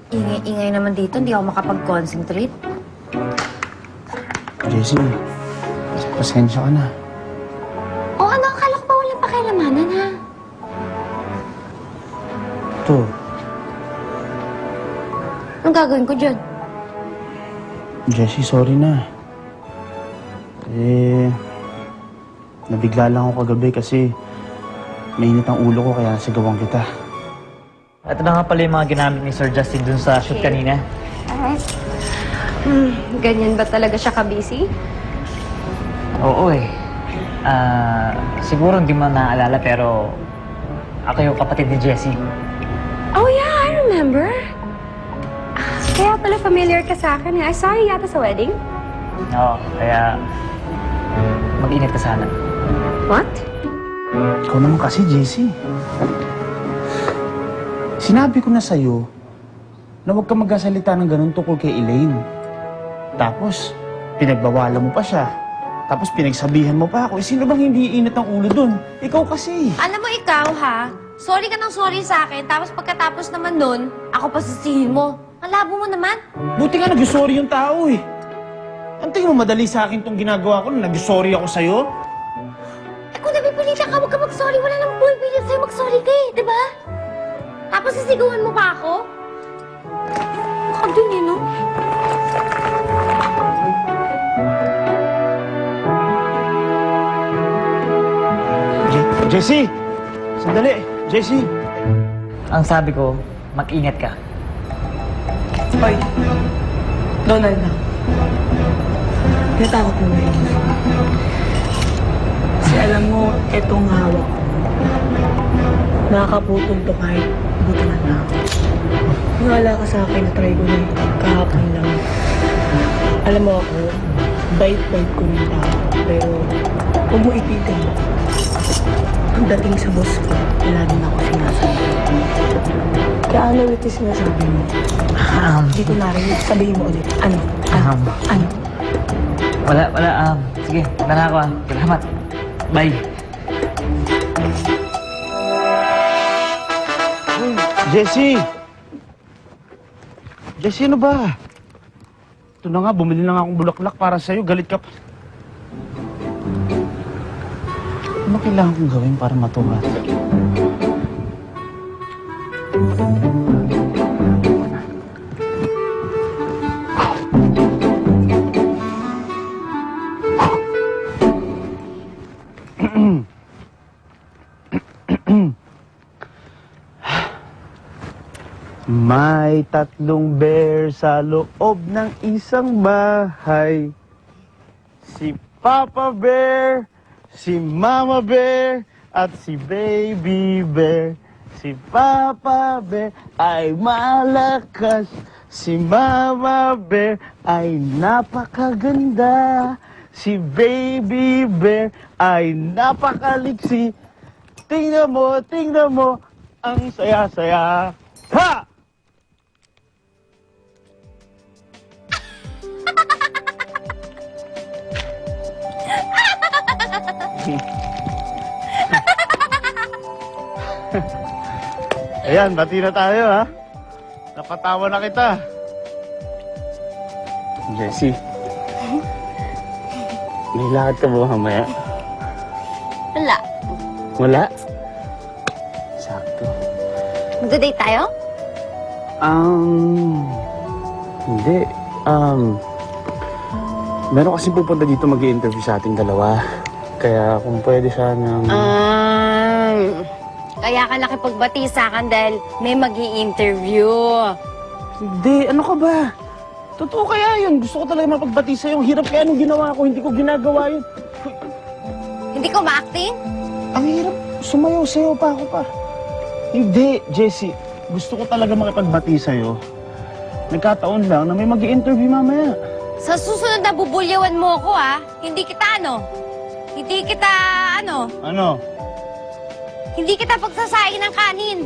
Ingay-ingay naman dito, hindi ako makapag-concentrate. Jessie, pasensya ka na. O ano, akala ko ba walang pakialamanan, ha? Ito, Anong gagawin ko dyan? Jessie, sorry na. Nabigla lang ako kagabi kasi mainit ang ulo ko kaya nasigawan kita. Ito na nga pala yung mga ginamit ni Sir Justin dun sa shoot kanina. Alright. Ganyan ba talaga siya ka-busy? Oo eh. Siguro hindi mo naaalala pero ako yung kapatid ni Jessie. Oh yeah, I remember. Kaya pala familiar ka sa akin. I saw you yata sa wedding. Oo, kaya mag-ingat ka sana. What? Ikaw naman kasi, Jessie. Sinabi ko na sa'yo na huwag ka magkasalita ng ganun tungkol kay Elaine. Tapos, pinagbawalan mo pa siya. Tapos pinagsabihan mo pa ako. Sino bang hindi iinit ng ulo dun? Ikaw kasi. Alam mo ikaw, ha? Sorry ka ng sorry sa akin, tapos pagkatapos naman nun, ako pa sisihin mo. Ang labo mo naman. Buti nga nag-sorry yung tao eh. Ang tingin mo madali sa akin tong ginagawa ko na nag-sorry ako sa'yo? Eh kung napipilitan ka, huwag ka mag-sorry. Wala nang pumipilit sa'yo mag-sorry ka eh, di ba? Tapos sisigawan mo pa ako? Baka dun eh, no? Jessie! Sandali! Jessie! Ang sabi ko, mag-ingat ka. Hoy, Donald na. Natakot mo na yun. Kasi alam mo, etong hawak ko. Nakakaputol to kahit butulan na ako. Wala ka sa akin na try ko na kahapon lang. Alam mo ako, bait-bait ko ng tao. Pero huwag mo ipitin. Pagdating sa boss ko, wala din ako sinasabi. Kaya ano ulit yung sinasabi mo? Hindi ko narinig. Sabihin mo ulit. Ano? Ano? Wala. Sige, na ako ah. Salamat. Bye. Jessie! Jessie, ano ba? Ito na nga, bumili na nga akong bulaklak para sa'yo. Galit ka pa. Ano kailangan kong gawin para matuwa? May tatlong bear sa loob ng isang bahay. Si Papa Bear, si Mama Bear, at si Baby Bear. Si Papa Bear ay malakas, si Mama Bear ay napakaganda. Si Baby Bear ay napakaliksi. Tingnan mo, ang saya-saya. Ha! Ayan, bati na tayo, ha? Napatawa na kita. Jessie. May lakad ka ba mamaya? Wala. Wala? Sakto. Magda-date tayo? Hindi. Meron kasi pupunta dito mag-i-interview sa ating dalawa. Kaya kung pwede sanang... Kaya ka nakipagbati sa akin dahil may mag-i-interview. Hindi, ano ka ba? Totoo kaya yun. Gusto ko talaga mapagbati sa'yo. Ang hirap kaya nung ginawa ko. Hindi ko ginagawa yun. Hindi ko ma-acting? Ang hirap. Sumayaw-sayaw pa ako pa. Hindi, Jessie. Gusto ko talaga makipagbati sa'yo. Nagkataon lang na may mag-i-interview mamaya. Sa susunod na bubulyawan mo ako, ha? Hindi kita ano? Hindi kita ano? Ano? Hindi kita pagsasaing ng kanin.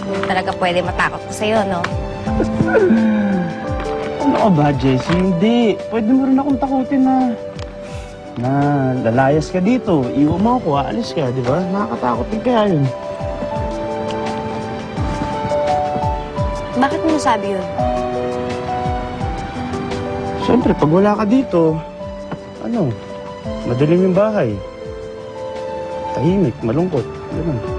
Hindi talaga pwede matakot ko sa'yo, no? Ano ka ba, Jessie? Hindi. Pwede mo rin akong takutin na na lalayas ka dito, iwan mo ako, aalis ka, di ba? Nakakatakot din kaya yun. Bakit mo nasabi yun? Siyempre, pag wala ka dito, madilim yung bahay. Tahimik, malungkot, gano'n.